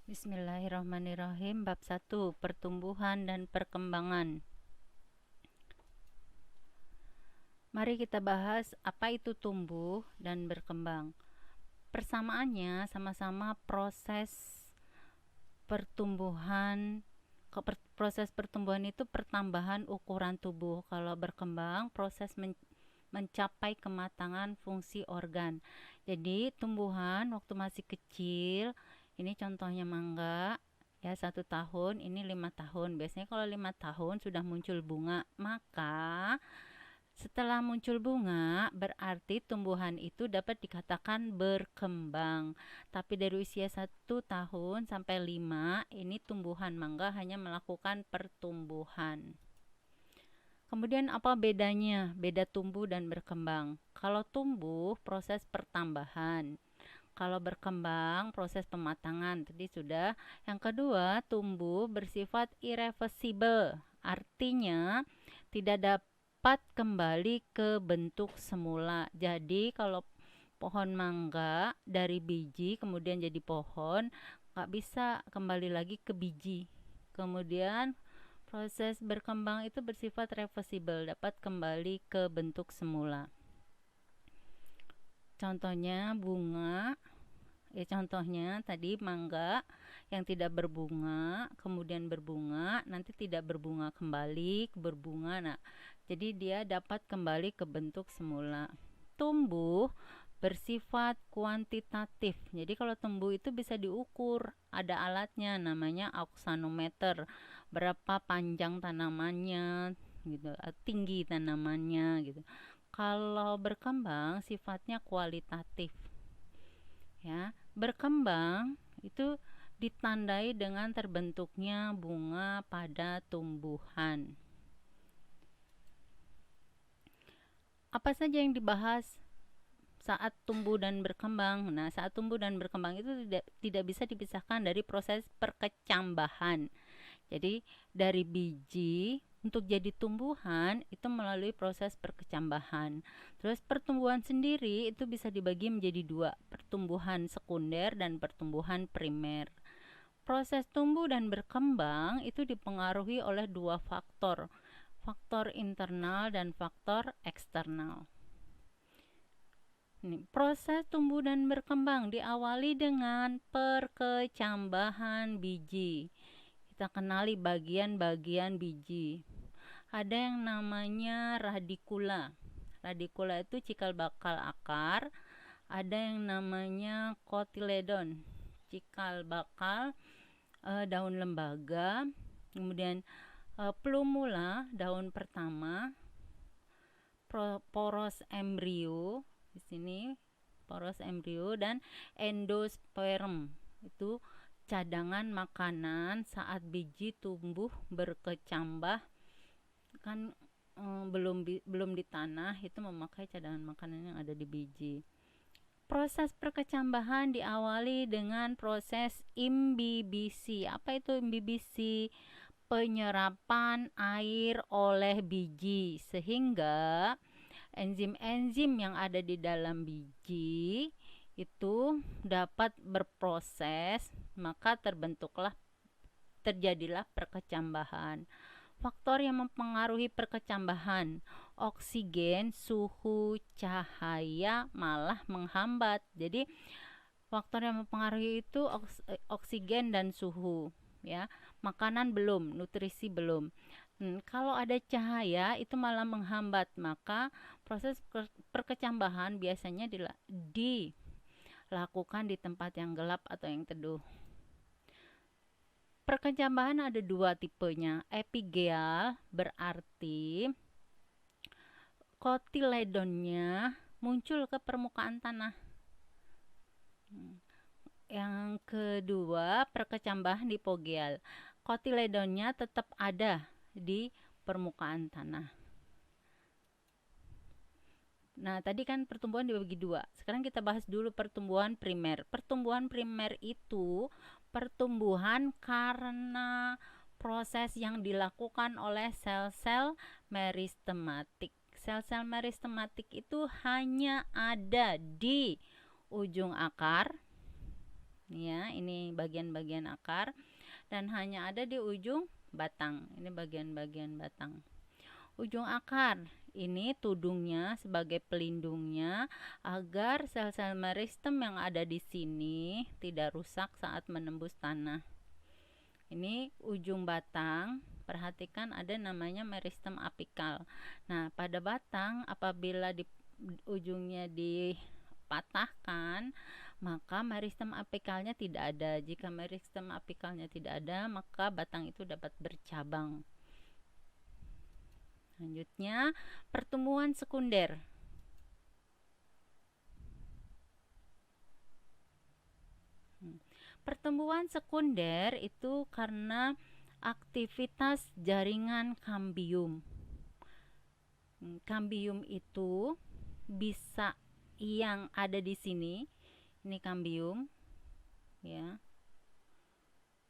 Bismillahirrahmanirrahim. Bab 1, Pertumbuhan dan Perkembangan. Mari kita bahas apa itu tumbuh dan berkembang. Persamaannya sama-sama proses pertumbuhan. Proses pertumbuhan itu pertambahan ukuran tubuh. Kalau berkembang, proses mencapai kematangan fungsi organ. Jadi tumbuhan waktu masih kecil, ini contohnya mangga, ya 1 tahun, ini 5 tahun. Biasanya kalau 5 tahun sudah muncul bunga, maka setelah muncul bunga berarti tumbuhan itu dapat dikatakan berkembang. Tapi dari usia 1 tahun sampai 5, ini tumbuhan mangga hanya melakukan pertumbuhan. Kemudian apa bedanya? Beda tumbuh dan berkembang. Kalau tumbuh proses pertambahan. Kalau berkembang proses pematangan. Tadi sudah. Yang kedua, tumbuh bersifat irreversible. Artinya tidak dapat kembali ke bentuk semula. Jadi kalau pohon mangga dari biji kemudian jadi pohon, nggak bisa kembali lagi ke biji. Kemudian proses berkembang itu bersifat reversible, dapat kembali ke bentuk semula. Contohnya bunga, ya contohnya tadi mangga yang tidak berbunga, kemudian berbunga, nanti tidak berbunga kembali, berbunga. Nah, jadi dia dapat kembali ke bentuk semula. Tumbuh bersifat kuantitatif. Jadi kalau tumbuh itu bisa diukur, ada alatnya namanya auxanometer. Berapa panjang tanamannya gitu, tinggi tanamannya gitu. Kalau berkembang sifatnya kualitatif. Ya, berkembang itu ditandai dengan terbentuknya bunga pada tumbuhan. Apa saja yang dibahas saat tumbuh dan berkembang? Nah, saat tumbuh dan berkembang itu tidak bisa dipisahkan dari proses perkecambahan. Jadi dari biji untuk jadi tumbuhan itu melalui proses perkecambahan. Terus pertumbuhan sendiri itu bisa dibagi menjadi 2, pertumbuhan sekunder dan pertumbuhan primer. Proses tumbuh dan berkembang itu dipengaruhi oleh 2 faktor, faktor internal dan faktor eksternal. Ini, proses tumbuh dan berkembang diawali dengan perkecambahan biji. Kita kenali bagian-bagian biji. Ada yang namanya radikula. Radikula itu cikal bakal akar. Ada yang namanya kotiledon, cikal bakal daun lembaga. Kemudian plumula, daun pertama. Poros embrio, di sini poros embrio, dan endosperm itu cadangan makanan saat biji tumbuh berkecambah kan, belum di tanah, itu memakai cadangan makanan yang ada di biji. Proses perkecambahan diawali dengan proses imbibisi. Apa itu imbibisi? Penyerapan air oleh biji sehingga enzim-enzim yang ada di dalam biji itu dapat berproses, maka terjadilah perkecambahan. Faktor yang mempengaruhi perkecambahan: oksigen, suhu, cahaya malah menghambat. Jadi faktor yang mempengaruhi itu oksigen dan suhu, ya. Makanan belum, nutrisi belum. Kalau ada cahaya itu malah menghambat, maka proses perkecambahan biasanya dilakukan di tempat yang gelap atau yang teduh. Perkecambahan ada 2 tipenya. Epigeal berarti kotiledonnya muncul ke permukaan tanah. Yang kedua, perkecambahan hipogeal. Kotiledonnya tetap ada di permukaan tanah. Nah, tadi kan pertumbuhan dibagi 2. Sekarang kita bahas dulu pertumbuhan primer. Pertumbuhan primer itu pertumbuhan karena proses yang dilakukan oleh sel-sel meristematik. Sel-sel meristematik itu hanya ada di ujung akar, ya, ini bagian-bagian akar, dan hanya ada di ujung batang. Ini bagian-bagian batang. Ujung akar ini tudungnya sebagai pelindungnya agar sel-sel meristem yang ada di sini tidak rusak saat menembus tanah. Ini ujung batang, perhatikan ada namanya meristem apikal. Nah, pada batang apabila ujungnya dipatahkan, maka meristem apikalnya tidak ada. Jika meristem apikalnya tidak ada, maka batang itu dapat bercabang. Selanjutnya, pertumbuhan sekunder. Pertumbuhan sekunder itu karena aktivitas jaringan kambium. Kambium itu bisa yang ada di sini. Ini kambium, ya.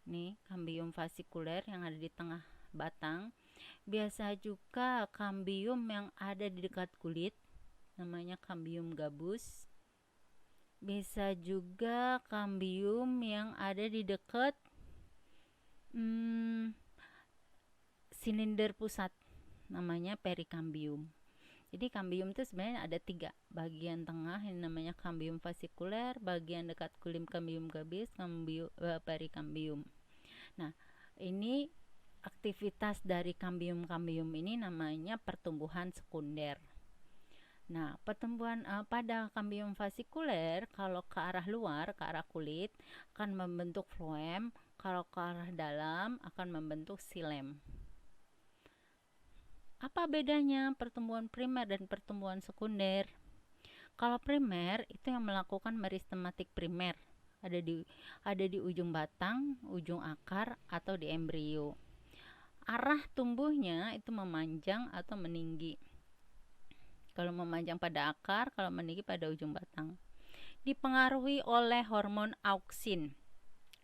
Ini kambium fasikuler yang ada di tengah batang. Biasa juga kambium yang ada di dekat kulit, namanya kambium gabus. Bisa juga kambium yang ada di dekat silinder pusat, namanya perikambium. Jadi kambium itu sebenarnya ada 3. Bagian tengah yang namanya kambium fasikuler, bagian dekat kulit kambium gabus, perikambium. Nah, ini aktivitas dari kambium-kambium ini namanya pertumbuhan sekunder. Nah, pertumbuhan pada kambium fasikuler kalau ke arah luar, ke arah kulit akan membentuk floem, kalau ke arah dalam akan membentuk xilem. Apa bedanya pertumbuhan primer dan pertumbuhan sekunder? Kalau primer itu yang melakukan meristematik primer, ada di ujung batang, ujung akar, atau di embrio. Arah tumbuhnya itu memanjang atau meninggi. Kalau memanjang pada akar, kalau meninggi pada ujung batang. Dipengaruhi oleh hormon auksin.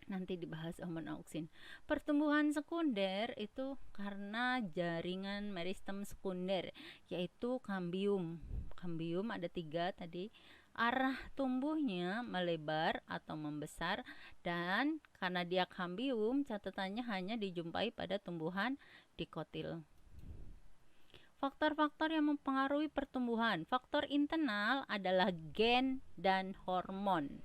Nanti dibahas hormon auksin. Pertumbuhan sekunder itu karena jaringan meristem sekunder, yaitu kambium. Kambium ada 3 tadi. Arah tumbuhnya melebar atau membesar, dan karena dia kambium, catatannya hanya dijumpai pada tumbuhan dikotil. Faktor-faktor yang mempengaruhi pertumbuhan. Faktor internal adalah gen dan hormon.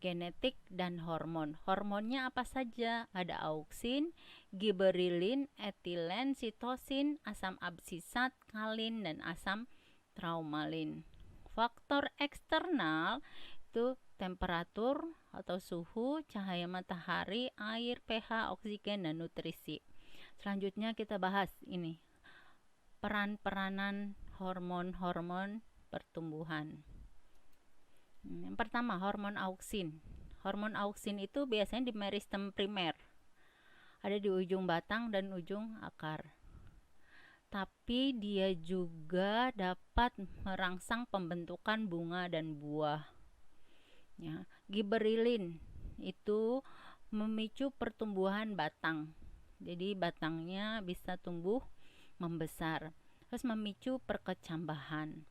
Genetik dan hormon. Hormonnya apa saja? Ada auksin, giberilin, etilen, sitosin, asam absisat, kalin, dan asam traumalin. Faktor eksternal itu temperatur atau suhu, cahaya matahari, air, pH, oksigen, dan nutrisi. Selanjutnya kita bahas ini peran-peranan hormon-hormon pertumbuhan. Yang pertama, hormon auksin. Hormon auksin itu biasanya di meristem primer, ada di ujung batang dan ujung akar. Tapi dia juga dapat merangsang pembentukan bunga dan buah. Ya, giberilin itu memicu pertumbuhan batang. Jadi batangnya bisa tumbuh membesar. Terus memicu perkecambahan.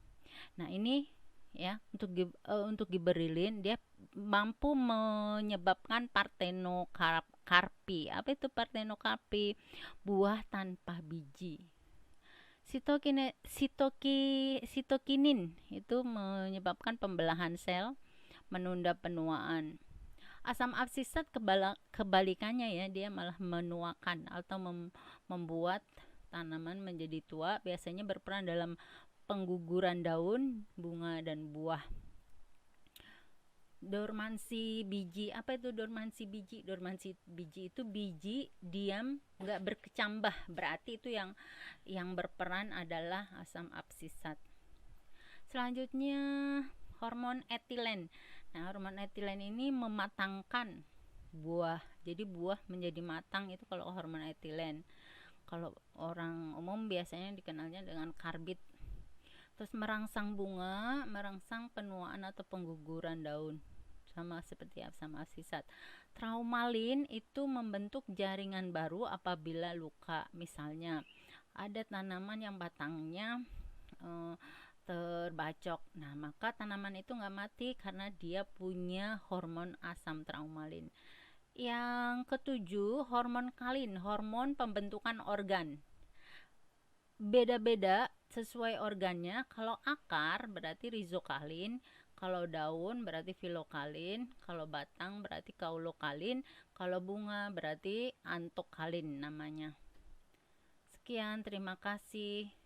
Nah, ini ya, untuk giberilin dia mampu menyebabkan partenokarpi. Apa itu partenokarpi? Buah tanpa biji. Sitokinin itu menyebabkan pembelahan sel, menunda penuaan. Asam absisat kebalikannya ya, dia malah menuakan atau membuat tanaman menjadi tua, biasanya berperan dalam pengguguran daun, bunga, dan buah. Dormansi biji. Apa itu dormansi biji? Dormansi biji itu biji diam, nggak berkecambah. Berarti itu yang berperan adalah asam absisat. Selanjutnya hormon etilen. Nah, hormon etilen ini mematangkan buah. Jadi buah menjadi matang itu kalau hormon etilen. Kalau orang umum biasanya dikenalnya dengan karbit. Terus merangsang bunga, merangsang penuaan atau pengguguran daun, sama seperti asam absisat. Traumalin itu membentuk jaringan baru apabila luka. Misalnya ada tanaman yang batangnya terbacok. Nah, maka tanaman itu nggak mati karena dia punya hormon asam traumalin. Yang ketujuh, hormon kalin, hormon pembentukan organ. Beda-beda sesuai organnya. Kalau akar berarti rizokalin, kalau daun berarti filokalin, kalau batang berarti kaulokalin, kalau bunga berarti antokalin namanya. Sekian, terima kasih.